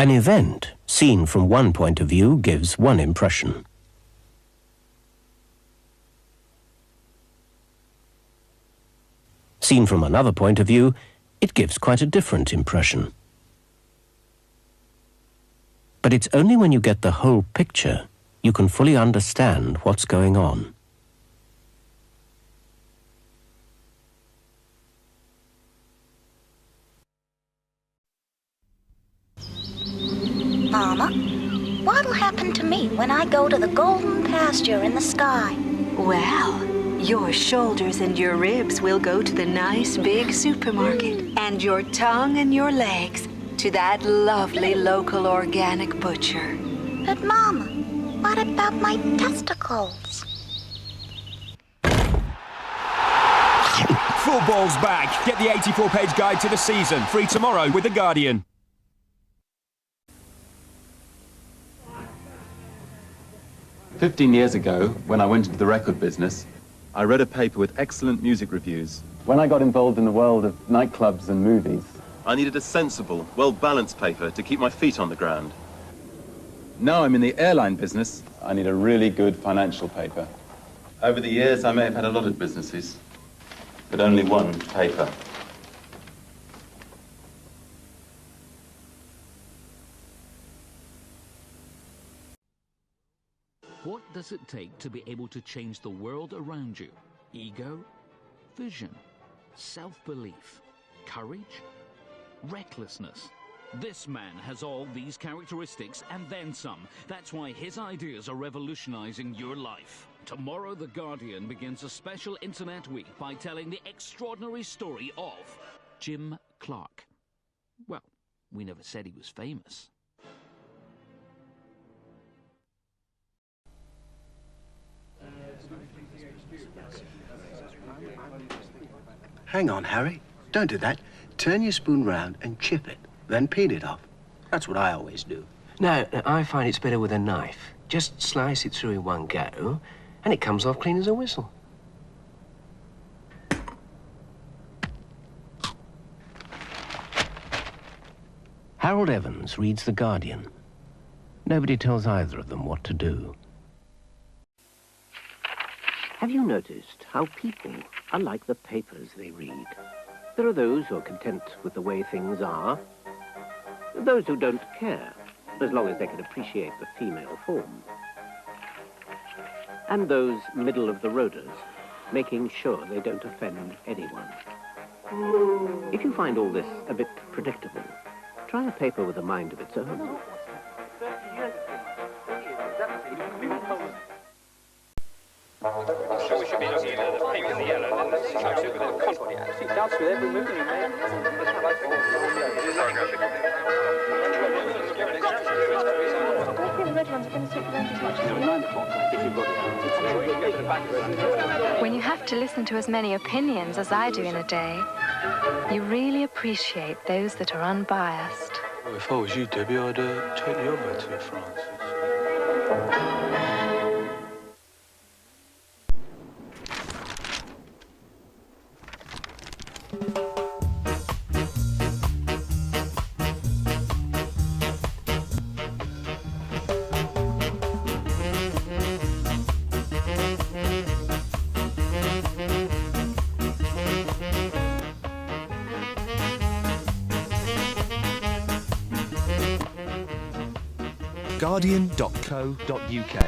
An event, seen from one point of view, gives one impression. Seen from another point of view, it gives quite a different impression. But it's only when you get the whole picture you can fully understand what's going on. Mama, what'll happen to me when I go to the golden pasture in the sky? Well, your shoulders and your ribs will go to the nice big supermarket, and your tongue and your legs to that lovely local organic butcher. But Mama, what about my testicles? Football's back. Get the 84-page guide to the season. Free tomorrow with The Guardian. "15 years ago, when I went into the record business, I read a paper with excellent music reviews. When I got involved in the world of nightclubs and movies, I needed a sensible, well-balanced paper to keep my feet on the ground. Now I'm in the airline business, I need a really good financial paper. Over the years, I may have had a lot of businesses, but only one paper. What does it take to be able to change the world around you? Ego, vision, self-belief, courage, recklessness. This man has all these characteristics and then some. That's why his ideas are revolutionizing your life. Tomorrow, The Guardian begins a special internet week by telling the extraordinary story of Jim Clark. Well, we never said he was famous. Hang on, Harry. Don't do that. Turn your spoon round and chip it, then peel it off. That's what I always do. No, I find it's better with a knife. Just slice it through in one go, and it comes off clean as a whistle. Harold Evans reads The Guardian. Nobody tells either of them what to do. Have you noticed how people are like the papers they read? There are those who are content with the way things are, those who don't care, as long as they can appreciate the female form, and those middle-of-the-roaders, making sure they don't offend anyone. If you find all this a bit predictable, try a paper with a mind of its own. I'm sure we should be looking at the pink and the yellow, and then the photo with the contrast. It does with every movement you make. When you have to listen to as many opinions as I do in a day, you really appreciate those that are unbiased. Well, if I was you, Debbie, I'd take the other to France. Guardian.co.uk.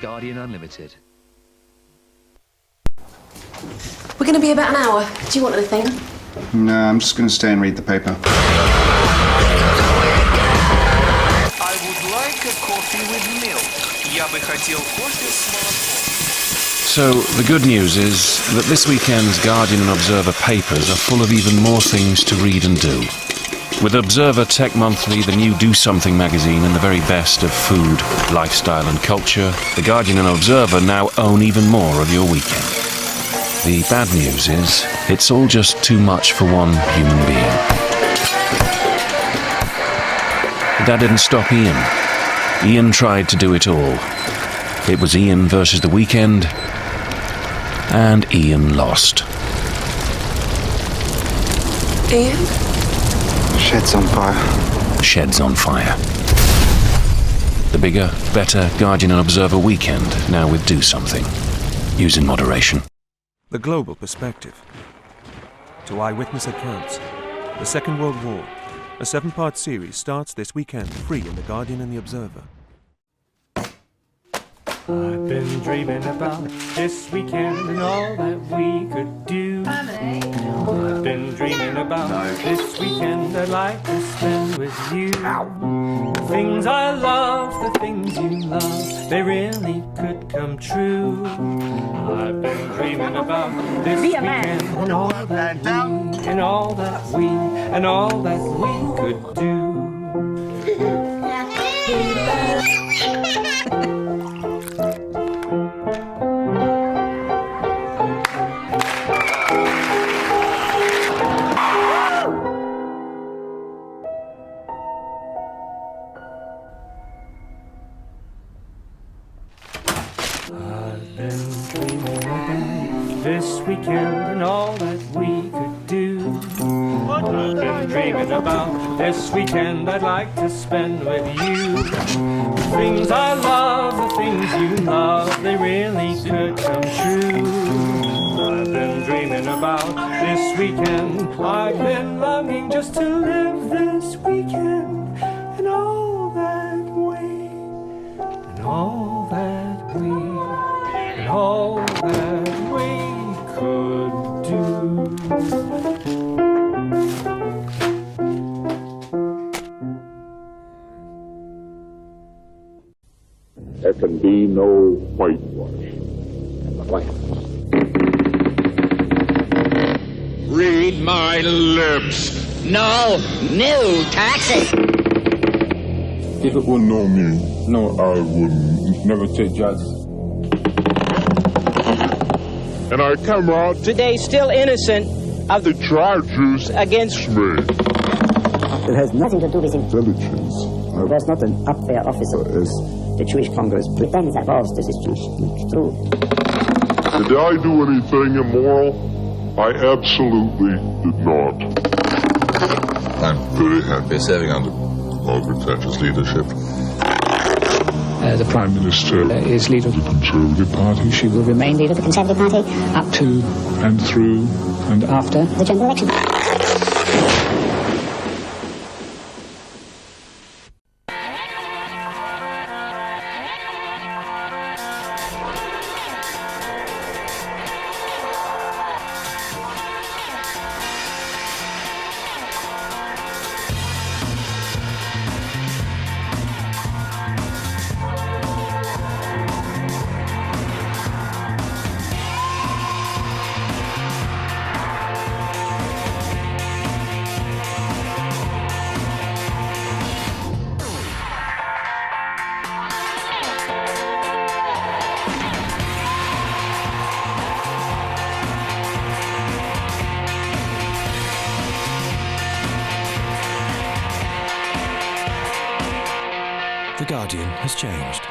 Guardian Unlimited. We're going to be about an hour. Do you want anything? No, I'm just going to stay and read the paper. I would like a coffee with milk. Я бы хотел кофе с молоком. So, the good news is that this weekend's Guardian and Observer papers are full of even more things to read and do. With Observer Tech Monthly, the new Do Something magazine, and the very best of food, lifestyle and culture, The Guardian and Observer now own even more of your weekend. The bad news is, it's all just too much for one human being. But that didn't stop Ian. Ian tried to do it all. It was Ian versus the weekend, and Ian lost. Ian? Shed's on fire. sheds on fire. The bigger, better Guardian and Observer weekend, now with Do Something. Use in moderation. The Global Perspective. To eyewitness accounts. The Second World War. A 7-part series starts this weekend, free in The Guardian and The Observer. I've been dreaming about this weekend and all that we could do. I've been dreaming about this weekend I'd like to spend with you. The things I love, the things you love, they really could come true. I've been dreaming about this weekend and all that we, and all that we, and all that we could do. This weekend and all that we could do. I've been dreaming about this weekend I'd like to spend with you. The things I love, the things you love, they really could come true. I've been dreaming about this weekend. I've been longing just to live this weekend and all that we, and all that we, and all that we could do. There can be no whitewash in the land. Read my lips. No taxi. If it were no me, no, I would never take judges. And I come out Today still innocent of the charges against me. It has nothing to do with intelligence. There's not an up there officer as the Jewish Congress pretends that this is just true. Did I do anything immoral? I absolutely did not. I'm very happy serving under Margaret Thatcher's leadership. The Prime Minister is leader of the Conservative Party. She will remain leader of the Conservative Party up to and through and after the general election. The Guardian has changed.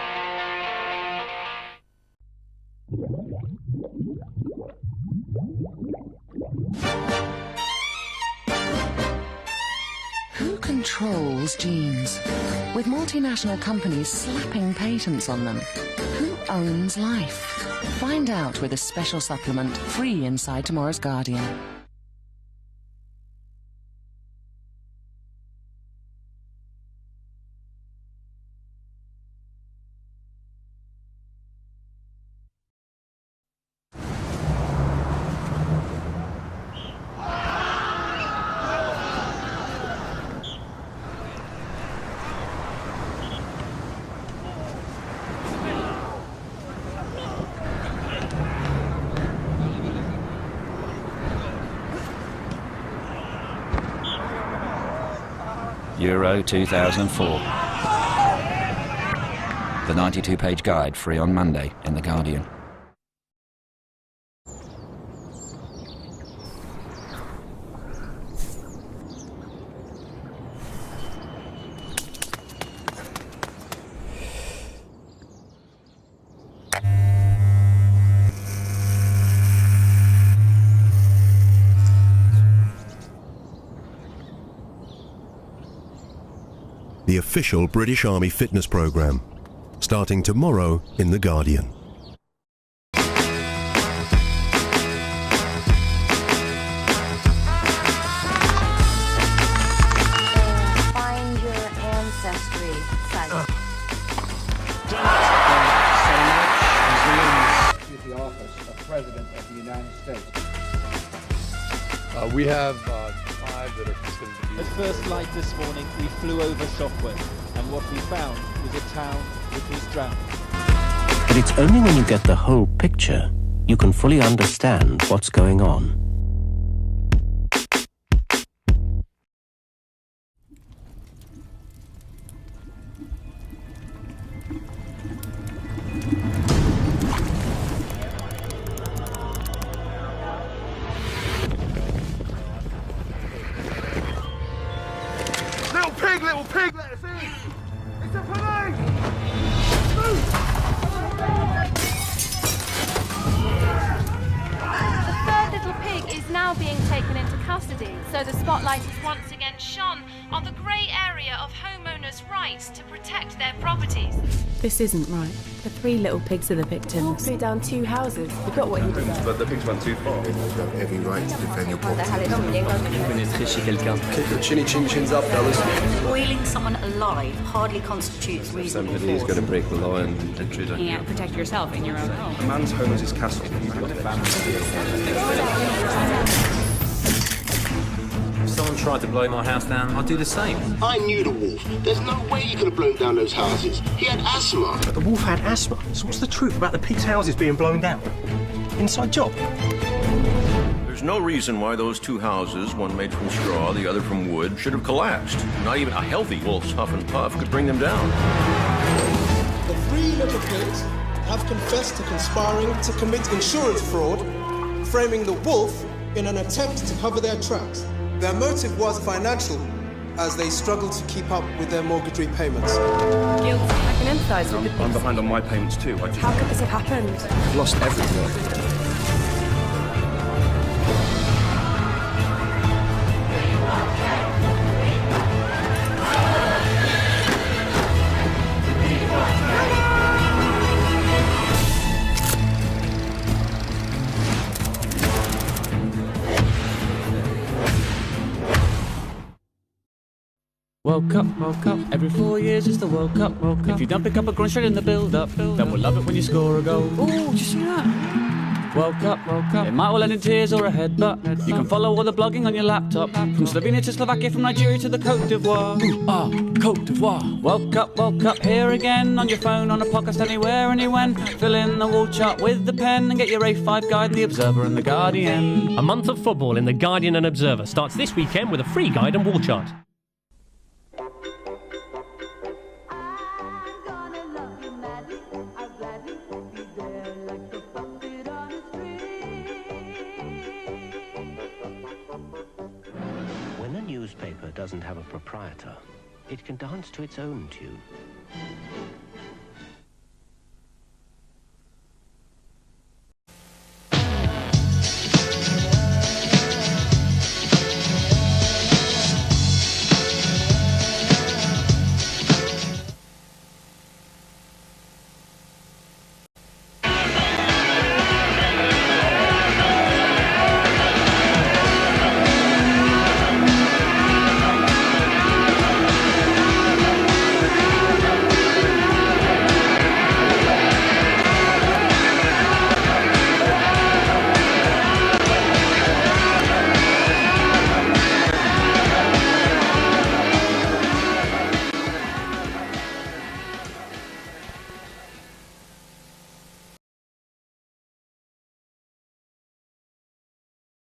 Who controls genes? With multinational companies slapping patents on them, who owns life? Find out with a special supplement free inside tomorrow's Guardian. Euro 2004. The 92-page guide, free on Monday in The Guardian. the official British Army fitness programme, starting tomorrow in The Guardian. Find your ancestry site. The office of President of the United States. We have 5 that are considered to be... At first light this morning, we flew over Shockway, and what we found was a town that was drowned. But it's only when you get the whole picture you can fully understand what's going on. Little pig, let us in! It's a police! Move! The third little pig is now being taken into custody, so the spotlight is once again shone on the grey area of homeowners' rights to protect their properties. This isn't right. The 3 little pigs are the victims. Blew down 2 houses. You got what you deserve. But the pigs went too far. You have every right to defend your property. Kick the chinny chin chins up, fellas. Boiling someone alive hardly constitutes reasonable Somebody is going to break the law and intrude on you. You can't protect yourself in your own home. A man's home is his castle. He's got a family. If someone tried to blow my house down, I'd do the same. I knew the wolf. There's no way he could have blown down those houses. He had asthma. But the wolf had asthma. So what's the truth about the pigs' houses being blown down? Inside job. There's no reason why those 2 houses, one made from straw, the other from wood, should have collapsed. Not even a healthy wolf's huff and puff could bring them down. The 3 little pigs have confessed to conspiring to commit insurance fraud, framing the wolf in an attempt to cover their tracks. Their motive was financial, as they struggled to keep up with their mortgage repayments. Guilty. I can empathise with the pigs. I'm behind on my payments too. How could this have happened? I've lost everything. Woke up, every 4 years it's the World Cup. If you don't pick up a ground straight in the build-up, then we'll love it when you score a goal. Ooh, did you see that? Woke up, it might well end in tears or a headbutt. You can follow all the blogging on your laptop, from Slovenia to Slovakia, from Nigeria to the Côte d'Ivoire. Côte d'Ivoire. Woke up here again, on your phone, on a podcast, anywhere, anywhen. Fill in the wall chart with the pen and get your A5 guide, The Observer and The Guardian. A month of football in The Guardian and Observer starts this weekend with a free guide and wall chart. When a newspaper doesn't have a proprietor, it can dance to its own tune.